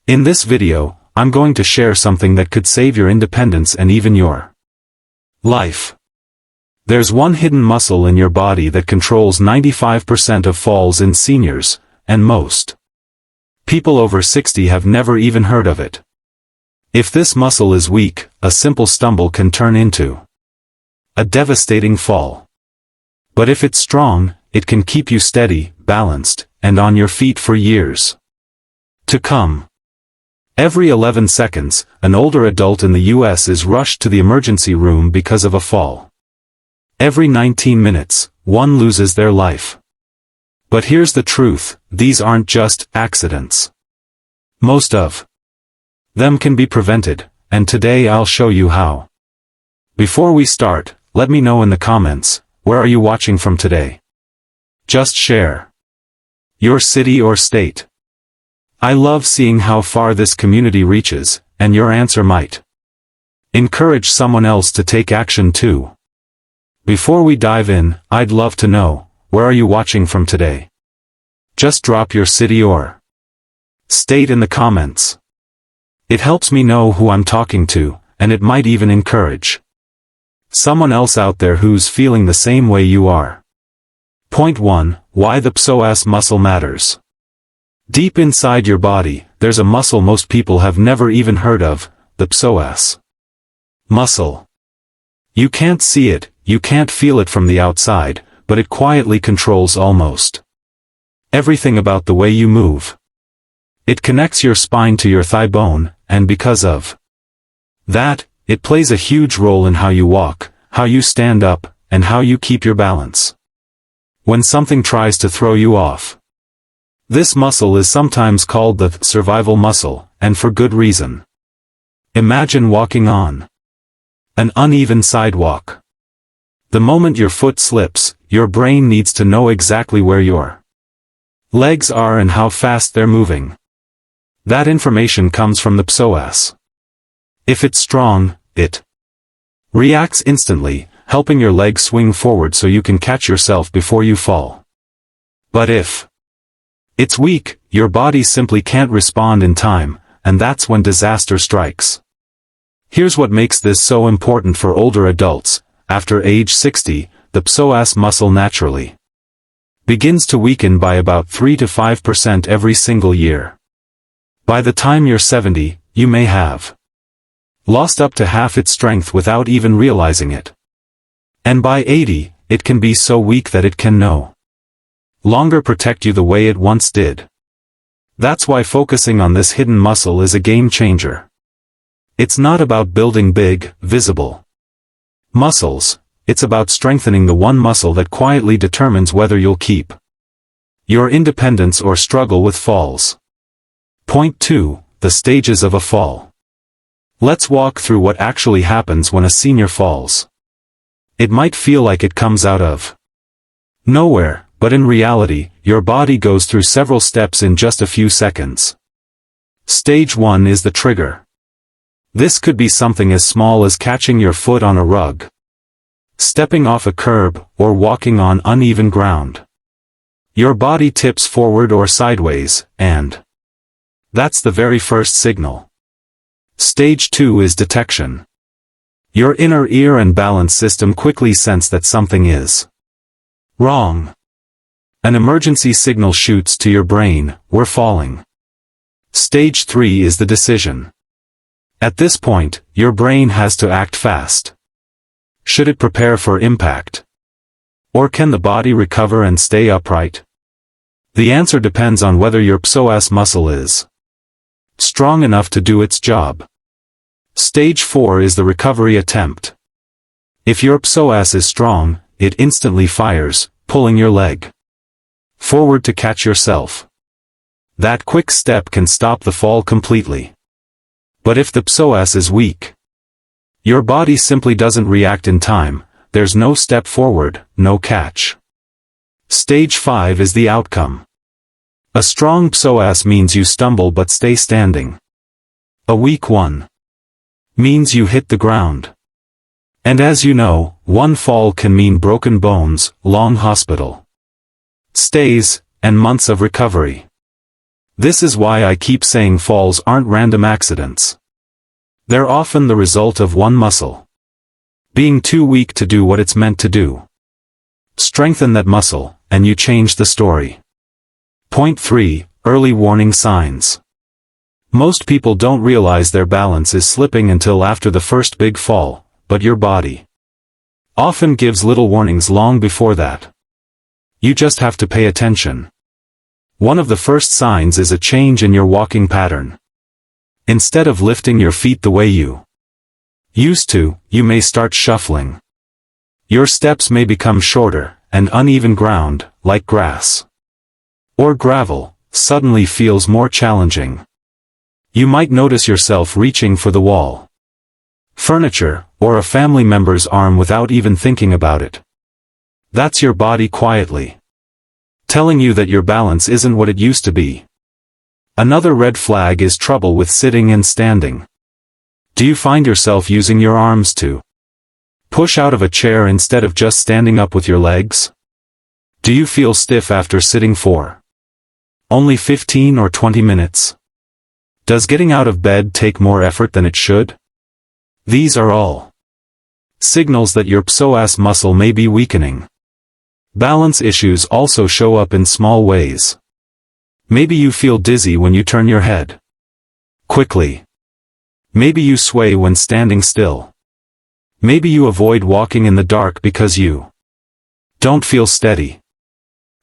In this video, I'm going to share something that could save your independence and even your life. There's one hidden muscle in your body that controls 95% of falls in seniors, and most people over 60 have never even heard of it. If this muscle is weak, a simple stumble can turn into a devastating fall. But if it's strong, it can keep you steady, balanced, and on your feet for years to come. Every 11 seconds, an older adult in the US is rushed to the emergency room because of a fall. Every 19 minutes, one loses their life. But here's the truth, these aren't just accidents. Most of them can be prevented, and today I'll show you how. Before we start, let me know in the comments, where are you watching from today? Just share your city or state. I love seeing how far this community reaches, and your answer might encourage someone else to take action too. Before we dive in, I'd love to know, where are you watching from today? Just drop your city or state in the comments. It helps me know who I'm talking to, and it might even encourage someone else out there who's feeling the same way you are. Point 1, why the psoas muscle matters. Deep inside your body, there's a muscle most people have never even heard of, the psoas muscle. You can't see it, you can't feel it from the outside, but it quietly controls almost everything about the way you move. It connects your spine to your thigh bone, and because of that, it plays a huge role in how you walk, how you stand up, and how you keep your balance when something tries to throw you off. This muscle is sometimes called the survival muscle, and for good reason. Imagine walking on an uneven sidewalk. The moment your foot slips, your brain needs to know exactly where your legs are and how fast they're moving. That information comes from the psoas. If it's strong, it reacts instantly, helping your legs swing forward so you can catch yourself before you fall. But if it's weak, your body simply can't respond in time, and that's when disaster strikes. Here's what makes this so important for older adults. After age 60, the psoas muscle naturally begins to weaken by about 3 to 5% every single year. By the time you're 70, you may have lost up to half its strength without even realizing it. And by 80, it can be so weak that it can no longer protect you the way it once did. That's why focusing on this hidden muscle is a game changer. It's not about building big, visible muscles, it's about strengthening the one muscle that quietly determines whether you'll keep your independence or struggle with falls. Point 2, the stages of a fall. Let's walk through what actually happens when a senior falls. It might feel like it comes out of nowhere, but in reality, your body goes through several steps in just a few seconds. Stage 1 is the trigger. This could be something as small as catching your foot on a rug, stepping off a curb, or walking on uneven ground. Your body tips forward or sideways, and that's the very first signal. Stage 2 is detection. Your inner ear and balance system quickly sense that something is wrong. An emergency signal shoots to your brain, we're falling. Stage 3 is the decision. At this point, your brain has to act fast. Should it prepare for impact? Or can the body recover and stay upright? The answer depends on whether your psoas muscle is strong enough to do its job. Stage 4 is the recovery attempt. If your psoas is strong, it instantly fires, pulling your leg forward to catch yourself. That quick step can stop the fall completely. But if the psoas is weak, your body simply doesn't react in time, there's no step forward, no catch. Stage 5 is the outcome. A strong psoas means you stumble but stay standing. A weak one means you hit the ground. And as you know, one fall can mean broken bones, long hospital stays, and months of recovery. This is why I keep saying falls aren't random accidents. They're often the result of one muscle being too weak to do what it's meant to do. Strengthen that muscle, and you change the story. Point 3. Early warning signs. Most people don't realize their balance is slipping until after the first big fall, but your body often gives little warnings long before that. You just have to pay attention. One of the first signs is a change in your walking pattern. Instead of lifting your feet the way you used to, you may start shuffling. Your steps may become shorter, and uneven ground, like grass or gravel, suddenly feels more challenging. You might notice yourself reaching for the wall, furniture, or a family member's arm without even thinking about it. That's your body quietly telling you that your balance isn't what it used to be. Another red flag is trouble with sitting and standing. Do you find yourself using your arms to push out of a chair instead of just standing up with your legs? Do you feel stiff after sitting for only 15 or 20 minutes? Does getting out of bed take more effort than it should? These are all signals that your psoas muscle may be weakening. Balance issues also show up in small ways. Maybe you feel dizzy when you turn your head quickly. Maybe you sway when standing still. Maybe you avoid walking in the dark because you don't feel steady.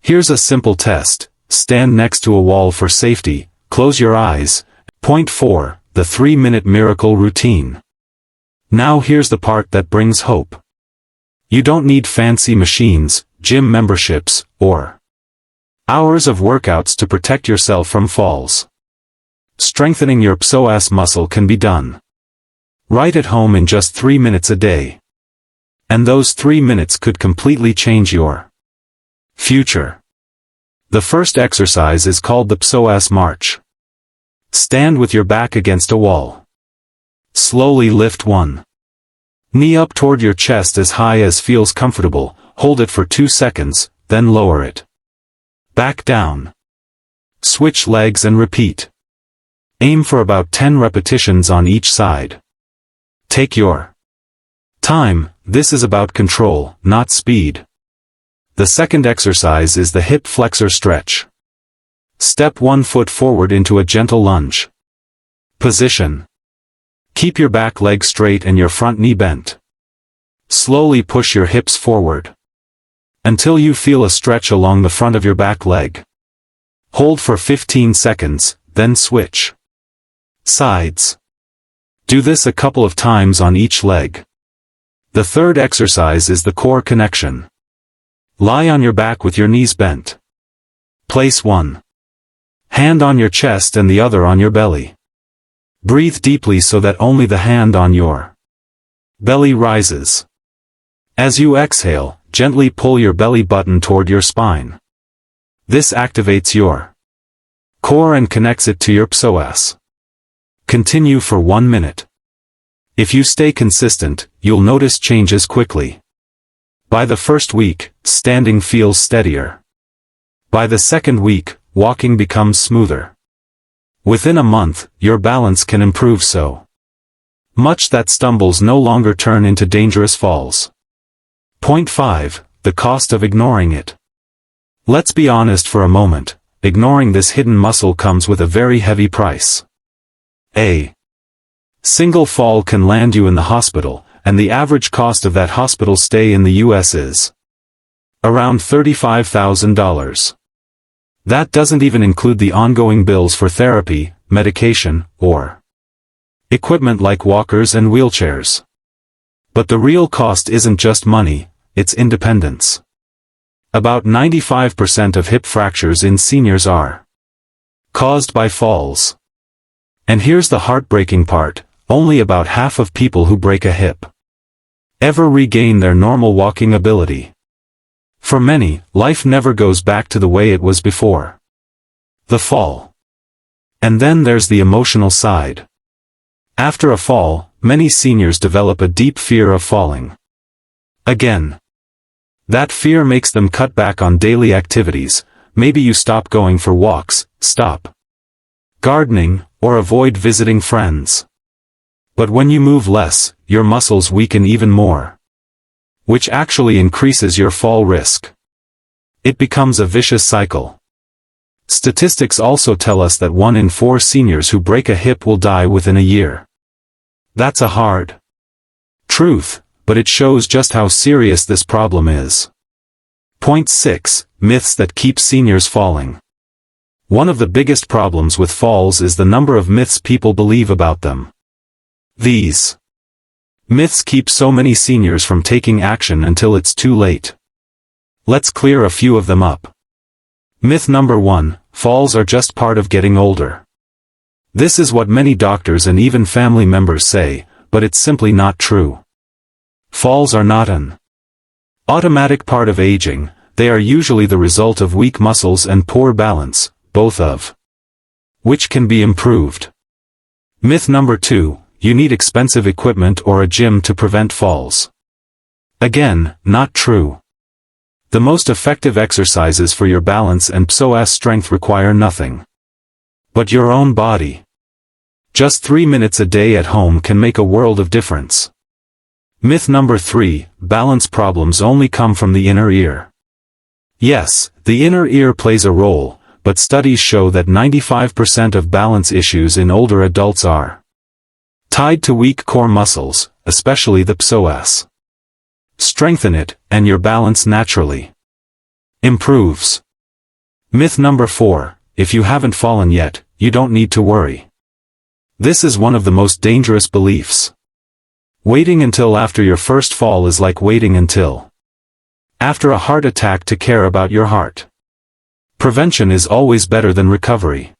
Here's a simple test. Stand next to a wall for safety, close your eyes. Point 4. The 3-minute miracle routine. Now here's the part that brings hope. You don't need fancy machines, gym memberships, or hours of workouts to protect yourself from falls. Strengthening your psoas muscle can be done right at home in just 3 minutes a day. And those 3 minutes could completely change your future. The first exercise is called the psoas march. Stand with your back against a wall. Slowly lift one knee up toward your chest as high as feels comfortable, hold it for 2 seconds, then lower it back down. Switch legs and repeat. Aim for about 10 repetitions on each side. Take your time, this is about control, not speed. The second exercise is the hip flexor stretch. Step one foot forward into a gentle lunge position. Keep your back leg straight and your front knee bent. Slowly push your hips forward until you feel a stretch along the front of your back leg. Hold for 15 seconds, then switch sides. Do this a couple of times on each leg. The third exercise is the core connection. Lie on your back with your knees bent. Place one hand on your chest and the other on your belly. Breathe deeply so that only the hand on your belly rises. As you exhale, gently pull your belly button toward your spine. This activates your core and connects it to your psoas. Continue for 1 minute. If you stay consistent, you'll notice changes quickly. By the first week, standing feels steadier. By the second week, walking becomes smoother. Within a month, your balance can improve so much that stumbles no longer turn into dangerous falls. Point 5. The cost of ignoring it. Let's be honest for a moment, ignoring this hidden muscle comes with a very heavy price. A single fall can land you in the hospital, and the average cost of that hospital stay in the US is around $35,000. That doesn't even include the ongoing bills for therapy, medication, or equipment like walkers and wheelchairs. But the real cost isn't just money, it's independence. About 95% of hip fractures in seniors are caused by falls. And here's the heartbreaking part, only about half of people who break a hip ever regain their normal walking ability. For many, life never goes back to the way it was before the fall. And then there's the emotional side. After a fall, many seniors develop a deep fear of falling again. That fear makes them cut back on daily activities. Maybe you stop going for walks, stop gardening, or avoid visiting friends. But when you move less, your muscles weaken even more, which actually increases your fall risk. It becomes a vicious cycle. Statistics also tell us that 1 in 4 seniors who break a hip will die within a year. That's a hard truth, but it shows just how serious this problem is. Point 6. Myths that keep seniors falling. One of the biggest problems with falls is the number of myths people believe about them. These myths keep so many seniors from taking action until it's too late. Let's clear a few of them up. Myth number 1, falls are just part of getting older. This is what many doctors and even family members say, but it's simply not true. Falls are not an automatic part of aging, they are usually the result of weak muscles and poor balance, both of which can be improved. Myth number 2, you need expensive equipment or a gym to prevent falls. Again, not true. The most effective exercises for your balance and psoas strength require nothing but your own body. Just 3 minutes a day at home can make a world of difference. Myth number 3, balance problems only come from the inner ear. Yes, the inner ear plays a role, but studies show that 95% of balance issues in older adults are tied to weak core muscles, especially the psoas. Strengthen it, and your balance naturally improves. Myth number 4, if you haven't fallen yet, you don't need to worry. This is one of the most dangerous beliefs. Waiting until after your first fall is like waiting until after a heart attack to care about your heart. Prevention is always better than recovery.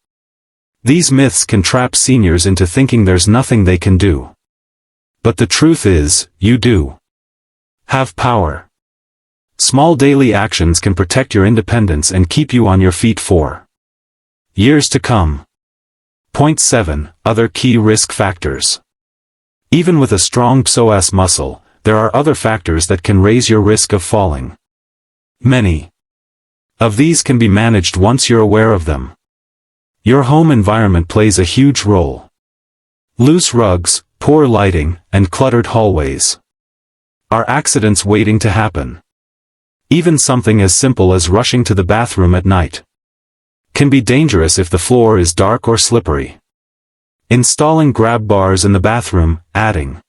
These myths can trap seniors into thinking there's nothing they can do. But the truth is, you do have power. Small daily actions can protect your independence and keep you on your feet for years to come. Point 7. Other key risk factors. Even with a strong psoas muscle, there are other factors that can raise your risk of falling. Many of these can be managed once you're aware of them. Your home environment plays a huge role. Loose rugs, poor lighting, and cluttered hallways are accidents waiting to happen. Even something as simple as rushing to the bathroom at night can be dangerous if the floor is dark or slippery. Installing grab bars in the bathroom, adding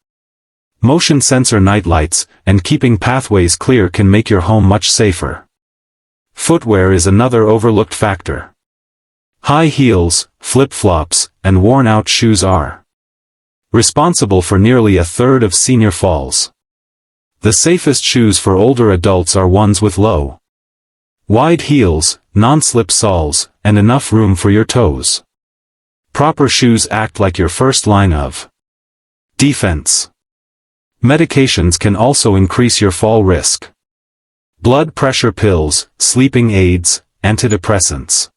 motion sensor nightlights, and keeping pathways clear can make your home much safer. Footwear is another overlooked factor. High heels, flip-flops, and worn-out shoes are responsible for nearly a third of senior falls. The safest shoes for older adults are ones with low, wide heels, non-slip soles, and enough room for your toes. Proper shoes act like your first line of defense. Medications can also increase your fall risk. Blood pressure pills, sleeping aids, antidepressants,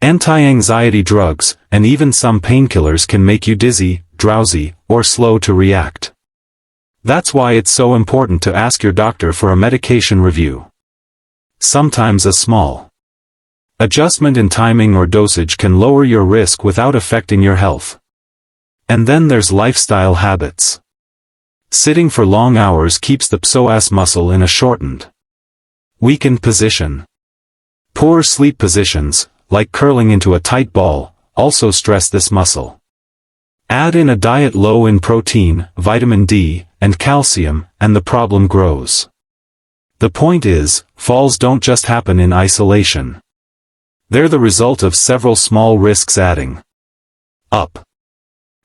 anti-anxiety drugs, and even some painkillers can make you dizzy, drowsy, or slow to react. That's why it's so important to ask your doctor for a medication review. Sometimes a small adjustment in timing or dosage can lower your risk without affecting your health. And then there's lifestyle habits. Sitting for long hours keeps the psoas muscle in a shortened, weakened position. Poor sleep positions, like curling into a tight ball, also stress this muscle. Add in a diet low in protein, vitamin D, and calcium, and the problem grows. The point is, falls don't just happen in isolation. They're the result of several small risks adding up.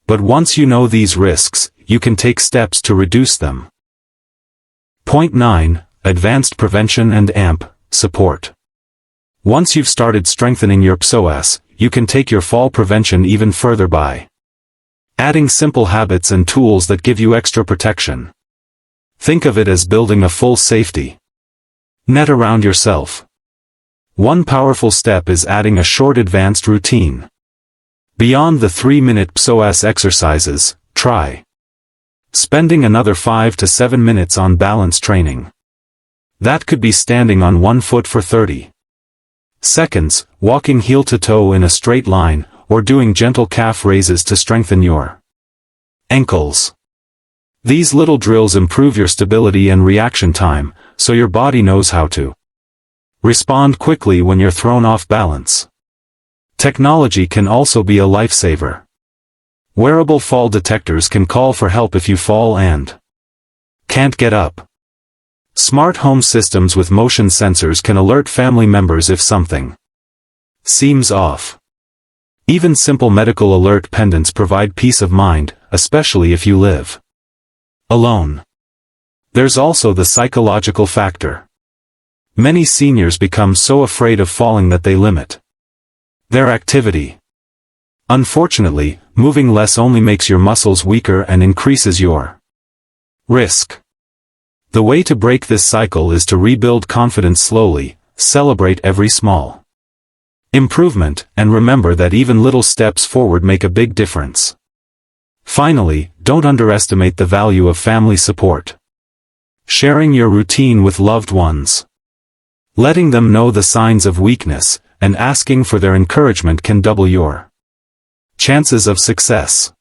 But once you know these risks, you can take steps to reduce them. Point 9. Advanced prevention and AMP support. Once you've started strengthening your psoas, you can take your fall prevention even further by adding simple habits and tools that give you extra protection. Think of it as building a full safety net around yourself. One powerful step is adding a short advanced routine. Beyond the 3-minute psoas exercises, try spending another 5 to 7 minutes on balance training. That could be standing on one foot for 30 seconds, walking heel to toe in a straight line, or doing gentle calf raises to strengthen your ankles. These little drills improve your stability and reaction time, so your body knows how to respond quickly when you're thrown off balance. Technology can also be a lifesaver. Wearable fall detectors can call for help if you fall and can't get up. Smart home systems with motion sensors can alert family members if something seems off. Even simple medical alert pendants provide peace of mind, especially if you live alone. There's also the psychological factor. Many seniors become so afraid of falling that they limit their activity. Unfortunately, moving less only makes your muscles weaker and increases your risk. The way to break this cycle is to rebuild confidence slowly, celebrate every small improvement, and remember that even little steps forward make a big difference. Finally, don't underestimate the value of family support. Sharing your routine with loved ones, letting them know the signs of weakness, and asking for their encouragement can double your chances of success.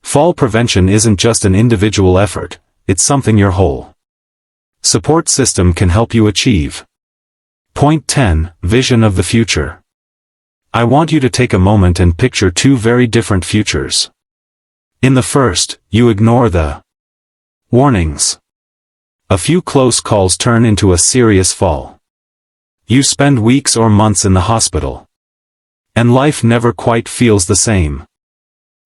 Fall prevention isn't just an individual effort, it's something your whole support system can help you achieve. Point 10. Vision of the future. I want you to take a moment and picture two very different futures. In the first, you ignore the warnings. A few close calls turn into a serious fall. You spend weeks or months in the hospital, and life never quite feels the same.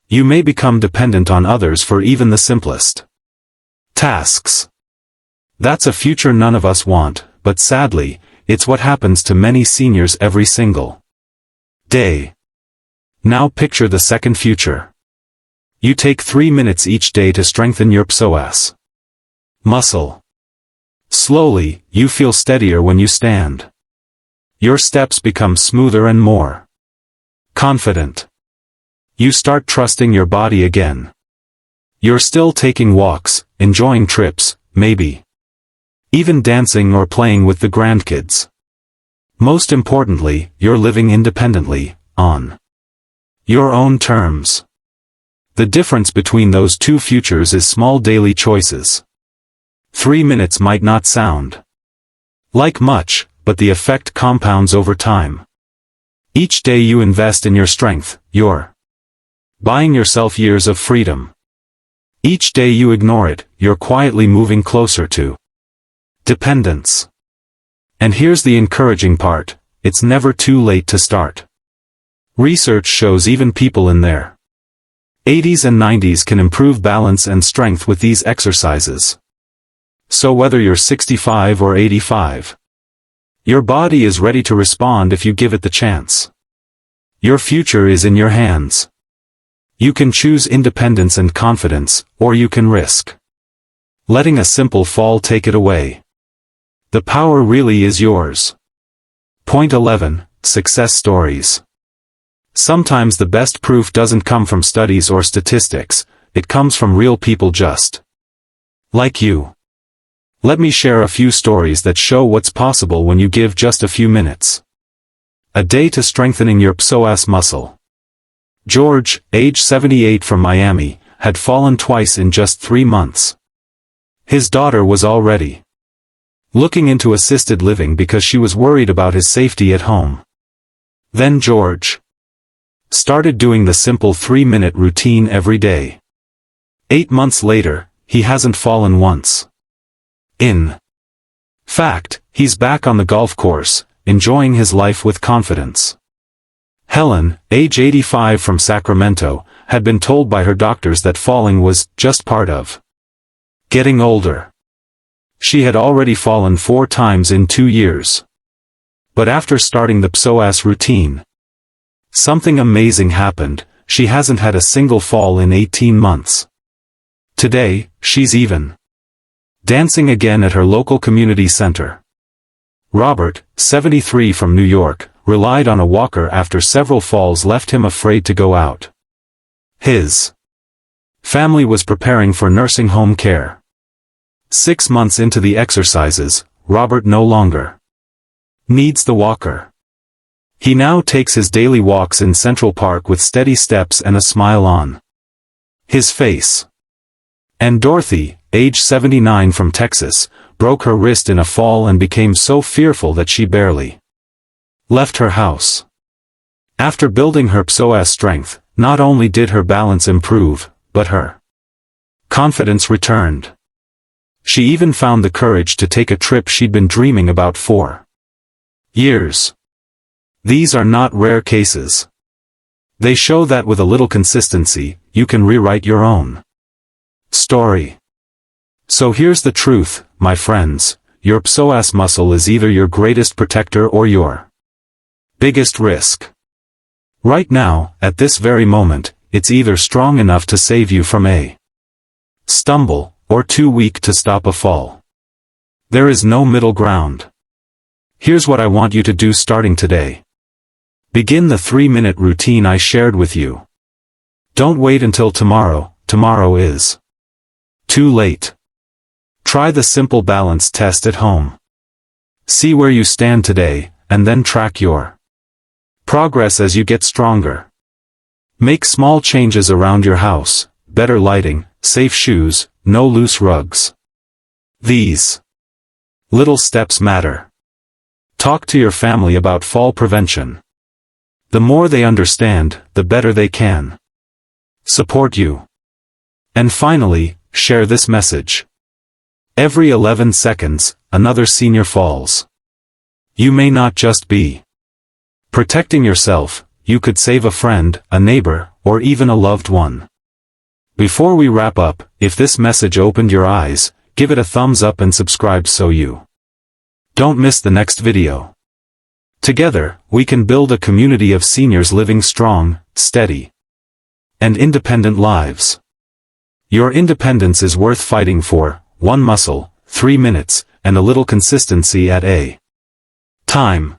You may become dependent on others for even the simplest tasks. That's a future none of us want, but sadly, it's what happens to many seniors every single day. Now picture the second future. You take 3 minutes each day to strengthen your psoas muscle. Slowly, you feel steadier when you stand. Your steps become smoother and more confident. You start trusting your body again. You're still taking walks, enjoying trips, maybe even dancing or playing with the grandkids. Most importantly, you're living independently, on your own terms. The difference between those two futures is small daily choices. 3 minutes might not sound like much, but the effect compounds over time. Each day you invest in your strength, you're buying yourself years of freedom. Each day you ignore it, you're quietly moving closer to dependence. And here's the encouraging part, it's never too late to start. Research shows even people in their 80s and 90s can improve balance and strength with these exercises. So whether you're 65 or 85, your body is ready to respond if you give it the chance. Your future is in your hands. You can choose independence and confidence, or you can risk letting a simple fall take it away. The power really is yours. Point 11. Success stories. Sometimes the best proof doesn't come from studies or statistics, it comes from real people just like you. Let me share a few stories that show what's possible when you give just a few minutes a day to strengthening your psoas muscle. George, age 78 from Miami, had fallen twice in just 3 months. His daughter was already looking into assisted living because she was worried about his safety at home. Then George started doing the simple 3-minute routine every day. 8 months later, he hasn't fallen once. In fact, he's back on the golf course, enjoying his life with confidence. Helen, age 85 from Sacramento, had been told by her doctors that falling was just part of getting older. She had already fallen 4 times in 2 years. But after starting the psoas routine, something amazing happened. She hasn't had a single fall in 18 months. Today, she's even dancing again at her local community center. Robert, 73 from New York, relied on a walker after several falls left him afraid to go out. His family was preparing for nursing home care. 6 months into the exercises, Robert no longer needs the walker. He now takes his daily walks in Central Park with steady steps and a smile on his face. And Dorothy, age 79 from Texas, broke her wrist in a fall and became so fearful that she barely left her house. After building her psoas strength, not only did her balance improve, but her confidence returned. She even found the courage to take a trip she'd been dreaming about for years. These are not rare cases. They show that with a little consistency, you can rewrite your own story. So here's the truth, my friends, your psoas muscle is either your greatest protector or your biggest risk. Right now, at this very moment, it's either strong enough to save you from a stumble, or too weak to stop a fall. There is no middle ground. Here's what I want you to do starting today. Begin the 3-minute routine I shared with you. Don't wait until tomorrow, tomorrow is too late. Try the simple balance test at home. See where you stand today, and then track your progress as you get stronger. Make small changes around your house, better lighting, safe shoes, no loose rugs. These little steps matter. Talk to your family about fall prevention. The more they understand, the better they can support you. And finally, share this message. Every 11 seconds, another senior falls. You may not just be protecting yourself, you could save a friend, a neighbor, or even a loved one. Before we wrap up, if this message opened your eyes, give it a thumbs up and subscribe so you don't miss the next video. Together, we can build a community of seniors living strong, steady, and independent lives. Your independence is worth fighting for. 1 muscle, 3 minutes, and a little consistency at a time.